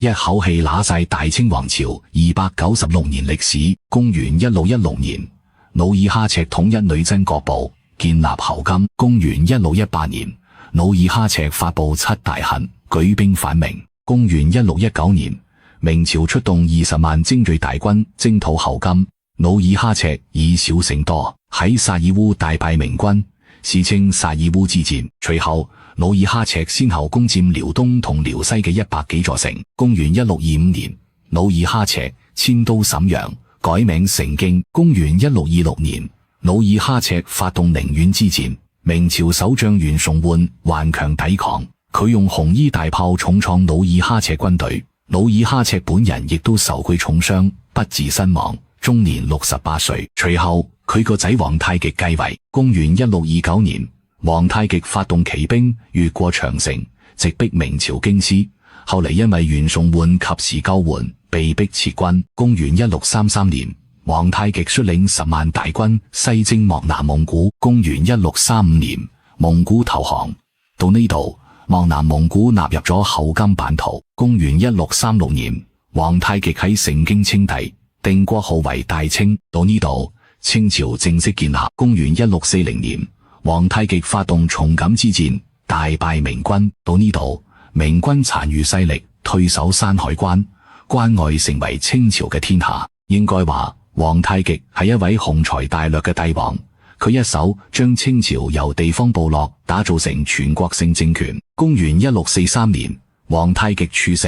一口氣拿晒大清王朝296年歷史。公元1616年，努爾哈赤統一女真各部，建立後金。公元1618年，努爾哈赤發布七大恨，舉兵反明。公元1619年，明朝出動20萬精銳大軍征討後金，努爾哈赤以少勝多，喺薩爾烏大敗明軍，史稱薩爾烏之戰。隨後，努爾哈赤先後攻佔遼東同遼西嘅100幾座城。公元1625年，努爾哈赤遷都瀋陽，改名成京。公元1626年，努爾哈赤發動寧遠之戰，明朝守將袁崇煥頑強抵抗，佢用紅衣大炮重創努爾哈赤軍隊，努爾哈赤本人亦都受佢重傷，不治身亡，終年68歲。隨後佢個仔皇太極繼位。公元1629年，皇太極發動騎兵越過長城，直逼明朝京師。後嚟因為袁崇煥及時救援，被逼撤軍。公元1633年，皇太極率領10萬大軍西征漠南蒙古。公元1635年，蒙古投降。到呢度，漠南蒙古納入咗後金版圖。公元1636年，皇太極喺成京稱帝，定國號為大清。到呢度，清朝正式建立。公元1640年，皇太極發動松錦之戰，大敗明軍。到呢度，明軍殘餘勢力退守山海關，關外成為清朝嘅天下。應該話，皇太極係一位雄才大略嘅帝王，佢一手將清朝由地方部落打造成全國性政權。公元1643年，皇太極處死，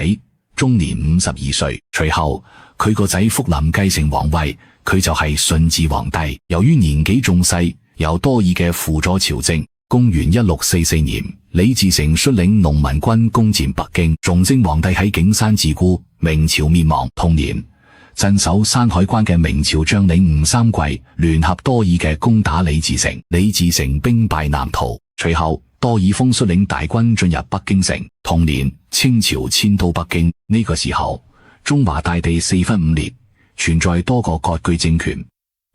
終年52歲。隨後，佢個仔福臨繼承皇位，佢就係順治皇帝。由於年紀仲細，有多疑嘅輔助朝政。公元1644年，李自成率領農民軍攻佔北京，崇禎皇帝喺景山自縠，明朝滅亡。同年，鎮守山海關嘅明朝將領吳三桂聯合多疑嘅攻打李自成，李自成兵敗南逃。隨後，多爾豐率領大軍進入北京城。同年，清朝遷都北京。呢個時候，中華大地四分五裂，存在多個割據政權，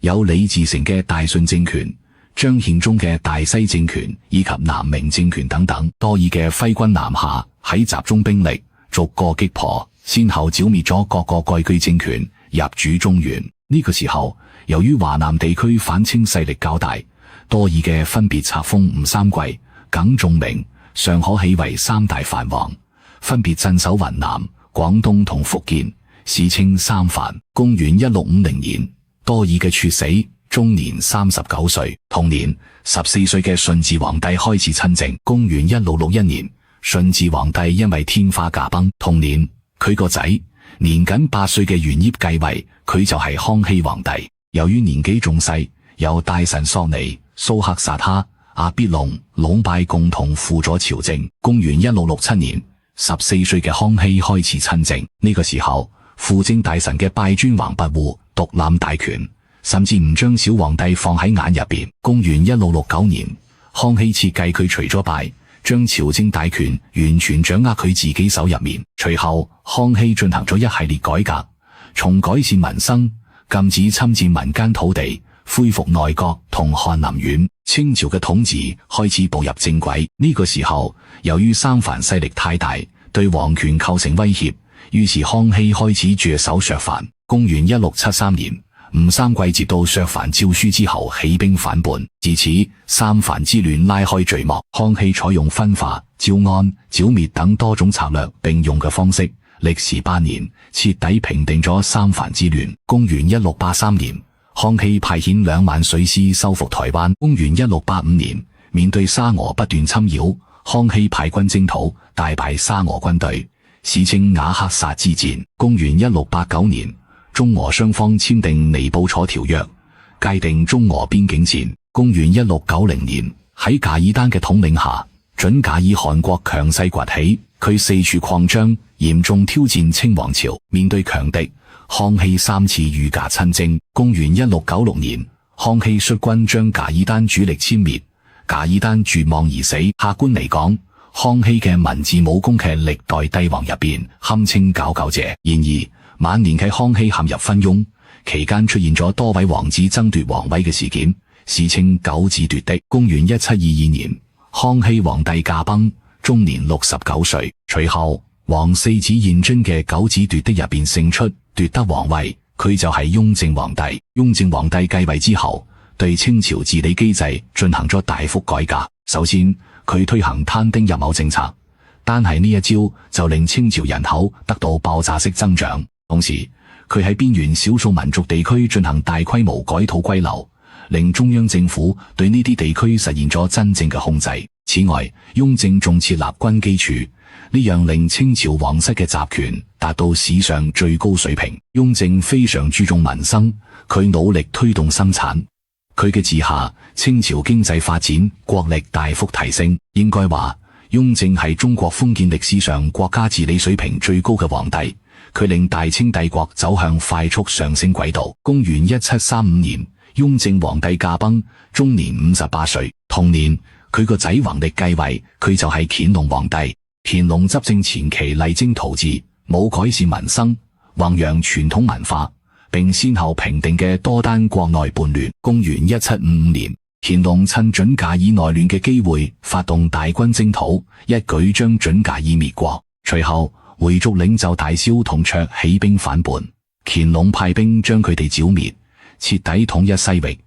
有李自成嘅大順政權、張獻忠嘅大西政權以及南明政權等等。多疑嘅揮軍南下，喺集中兵力逐個擊破，先後剿滅咗各個割據政權，入主中原。呢個時候，由於華南地區反清勢力較大，多疑嘅分別冊封吳三桂、耿仲明、尚可喜為三大藩王，分別鎮守雲南、廣東同福建，史稱三藩。公元1650年，多疑嘅處死，終年39歲。同年，14歲嘅順治皇帝開始親政。公元1661年，順治皇帝因為天花駕崩。同年，佢個仔年僅8歲嘅玄燁繼位，佢就係康熙皇帝。由於年紀仲細，由大臣索尼、蘇克薩哈、阿必龍、隴拜共同輔佐朝政。公元1667年，14歲嘅康熙開始親政。呢個時候，輔政大臣嘅拜專橫跋扈，獨攬大權，甚至唔將小皇帝放喺眼入邊。公元1669年，康熙設計佢除咗拜，將朝政大權完全掌握佢自己手入面。隨後，康熙進行咗一系列改革，從改善民生、禁止侵佔民間土地、恢復內閣同翰林院，清朝嘅統治開始步入正軌。呢個時候，由於三藩勢力太大，對皇權構成威脅，於是康熙開始着手削藩。公元1673年，吳三桂接到削藩詔書之後，起兵反叛，自此三藩之亂拉開序幕。康熙採用分化、招安、剿滅等多種策略並用嘅方式，歷時8年，徹底平定咗三藩之亂。公元1683年，康熙派遣2萬水師收復台灣。公元1685年，面對沙俄不斷侵擾，康熙派軍征討，大敗沙俄軍隊，史稱瓦克薩之戰。公元1689年，中俄雙方簽訂尼布楚條約，界定中俄邊境線。公元1690年，喺噶爾丹嘅統領下，準噶爾汗國強勢崛起，佢四處擴張，嚴重挑戰清王朝。面對強敵，康熙3次御噶親征。公元1696年，康熙率軍將噶爾丹主力殲滅，噶爾丹絕望而死。客觀嚟講，康熙嘅文治武功嘅歷代帝王入邊堪稱佼佼者。然而晚年嘅康熙陷入昏庸，期間出現咗多位王子爭奪皇位嘅事件，史稱九子奪嫡。公元1722年，康熙皇帝駕崩，終年69歲。隨後皇四子胤禛嘅九子奪嫡入邊勝出，奪得皇位，佢就係雍正皇帝。雍正皇帝繼位之後，對清朝治理機制進行咗大幅改革。首先，佢推行攤丁入畝政策，單係呢一招就令清朝人口得到爆炸式增長。同時，佢喺邊緣少數民族地區進行大規模改土歸流，令中央政府對呢啲地區實現咗真正嘅控制。此外，雍正仲設立軍機處，呢樣令清朝皇室嘅集權達到史上最高水平。雍正非常注重民生，佢努力推動生產。佢嘅治下，清朝經濟發展，國力大幅提升。應該話，雍正係中國封建歷史上國家治理水平最高嘅皇帝。佢令大清帝國走向快速上升軌道。公元1735年，雍正皇帝駕崩，終年58歲。同年，佢個仔弘曆繼位，佢就係乾隆皇帝。乾隆執政前期勵精圖治，冇改善民生，弘揚傳統文化，並先後平定嘅多單國內叛亂。公元1755年，乾隆趁準噶爾內亂嘅機會，發動大軍征討，一舉將準噶爾滅國。隨後，回族領袖大蕭同卓起兵反叛，乾隆派兵將佢哋剿滅，徹底統一西域，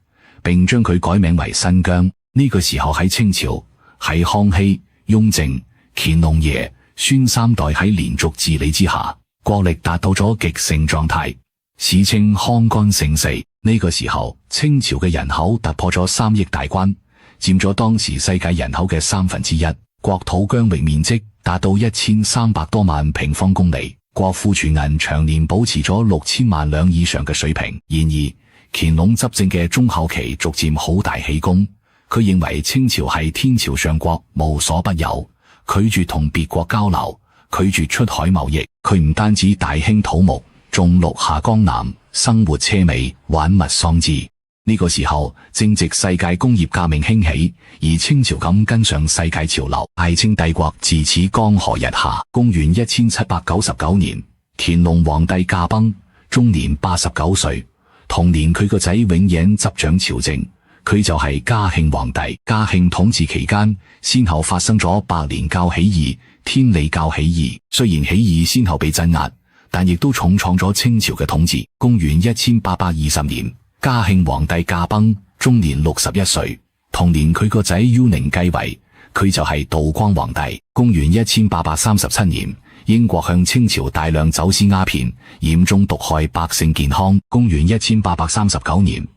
並將佢改名為新疆。呢個時候喺清朝，喺康熙、雍正、乾隆爺、宣三代喺連續治理之下，國力達到咗極盛狀態，史稱康乾盛世。呢個時候，清朝嘅人口突破咗3億大關，佔咗當時世界人口嘅1/3，國土疆域面積達到1300多萬平方公里，國庫存銀長年保持咗6000萬兩以上嘅水平。然而，乾隆執政嘅中後期逐漸好大喜功，佢認為清朝係天朝上國，無所不有，拒絕同別國交流，拒絕出海貿易。佢唔單止大興土木，仲陸下江南，生活奢靡，玩物喪志。呢個時候正值世界工業革命興起，而清朝咁跟上世界潮流，大清帝國自此江河日下。公元1799年，乾隆皇帝駕崩，終年89歲。同年佢個仔永琰執掌朝政，佢就係嘉慶皇帝。嘉慶統治期間，先後發生咗白蓮教起義、天理教起義。雖然起義先後被鎮壓，但亦都重創咗清朝嘅統治。公元1820年，嘉慶皇帝駕崩，終年61歲。同年佢個仔雍寧繼位，佢就係道光皇帝。公元1837年，英國向清朝大量走私鴉片，嚴重毒害百姓健康。公元1839年，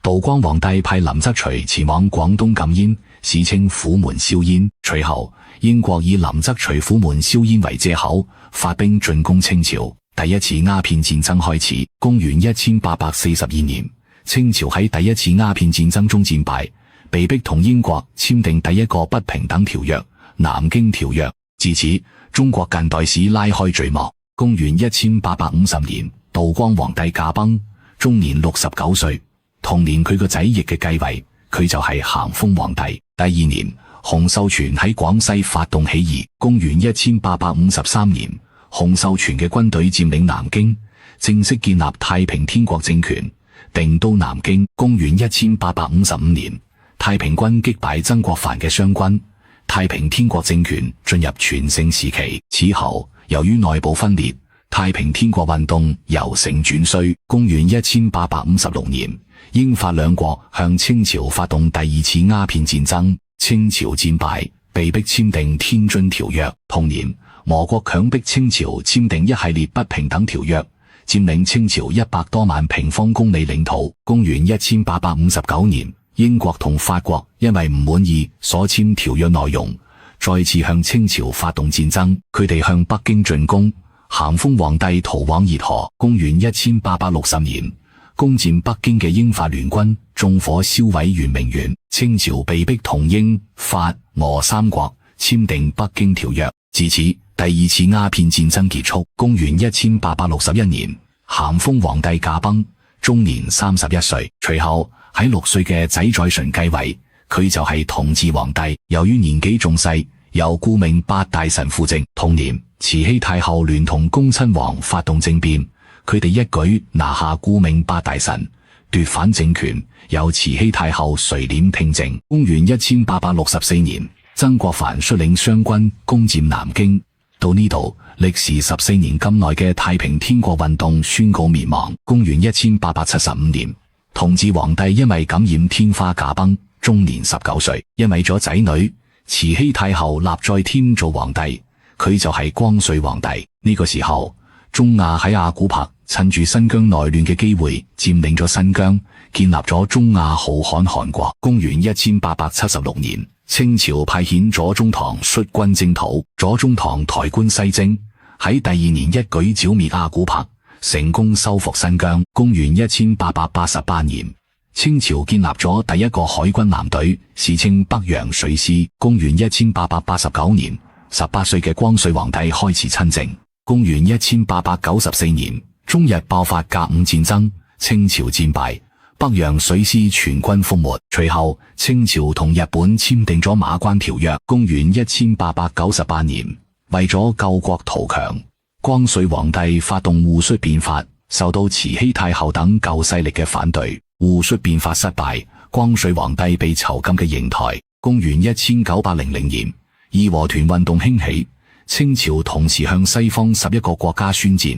道光皇帝派林則徐前往廣東禁煙，史稱虎門銷煙。隨後，英國以林則徐虎門銷煙為借口，發兵進攻清朝。第一次鴉片戰爭開始。公元1842年，清朝喺第一次鴉片戰爭中戰敗，被迫同英國簽訂第一個不平等條約《南京條約》。自此，中國近代史拉開序幕。公元1850年，道光皇帝駕崩，終年69歲。同年佢個仔奕嘅繼位，佢就係咸豐皇帝。第二年，洪秀全喺廣西發動起義。公元1853年，洪秀全嘅軍隊佔領南京，正式建立太平天國政權，定都南京。公元1855年，太平軍擊敗曾國藩嘅湘軍，太平天國政權進入全盛時期。此後，由於內部分裂，太平天國運動由盛轉衰。公元1856年，英法兩國向清朝發動第二次鴉片戰爭，清朝戰敗，被迫簽訂《天津條約》。同年，俄國強迫清朝簽訂一系列不平等條約，佔領清朝100多萬平方公里領土。公元1859年，英國同法國因為唔滿意所簽條約內容，再次向清朝發動戰爭。佢哋向北京進攻，咸豐皇帝逃往熱河。公元1860年，攻佔北京嘅英法聯軍縱火燒毀圓明園，清朝被迫同英、法、俄三國簽訂北京條約。自此，第二次鴉片戰爭結束。公元1861年，咸豐皇帝駕崩，終年31歲。隨後喺6歲嘅仔載淳繼位，佢就係同治皇帝。由於年紀仲細，由顧命8大臣輔政。同年，慈禧太后聯同恭親王發動政變，佢哋一舉拿下顧命8大臣，奪返政權，由慈禧太后垂簾聽政。公元1864年，曾國藩率領湘軍攻佔南京。到呢度，歷時14年咁耐嘅太平天國運動宣告滅亡。公元1875年，同治皇帝因為感染天花駕崩，終年19歲。因為咗仔女，慈禧太后立載添做皇帝，佢就係光緒皇帝。呢個時候，中亞喺阿古柏趁住新疆內亂嘅機會佔領咗新疆，建立咗中亞浩罕汗國。公元1876年，清朝派遣左宗棠率軍征討，左宗棠抬棺西征，喺第2年一舉剿滅阿古柏，成功收復新疆。公元1888年，清朝建立咗第一個海軍艦隊，史稱北洋水師。公元1889年，18歲嘅光緒皇帝開始親政。公元1894年，中日爆發甲午戰爭，清朝戰敗，北洋水師全軍覆沒。隨後，清朝同日本簽訂咗馬關條約。公元1898年，為咗救國圖強，光緒皇帝發動戊戌變法，受到慈禧太后等舊勢力嘅反對，戊戌變法失敗，光緒皇帝被囚禁嘅瀛台。公元1900年，義和團運動興起，清朝同時向西方11個國家宣戰，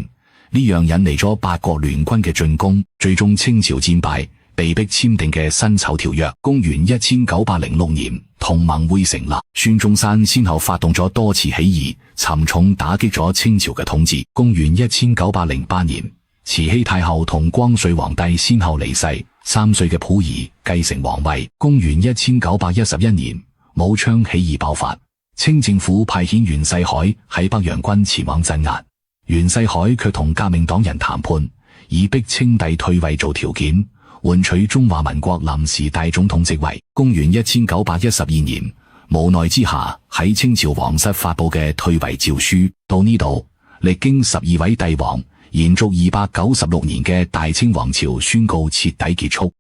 呢樣引嚟咗八國聯軍嘅進攻，最終清朝戰敗，被迫簽訂嘅辛丑條約。公元1906年，同盟會成立，孫中山先後發動咗多次起義，沉重打擊咗清朝嘅統治。公元1908年，慈禧太后同光緒皇帝先後離世，3歲嘅溥儀繼承皇位。公元1911年，武昌起義爆發，清政府派遣袁世凱喺北洋軍前往鎮壓，袁世凱卻同革命黨人談判，以逼清帝退位做條件，換取中華民國臨時大總統職位。公元1912年，無奈之下喺清朝皇室發佈嘅退位詔書。到呢度，歷經12位帝王，延續296年嘅大清王朝宣告徹底結束。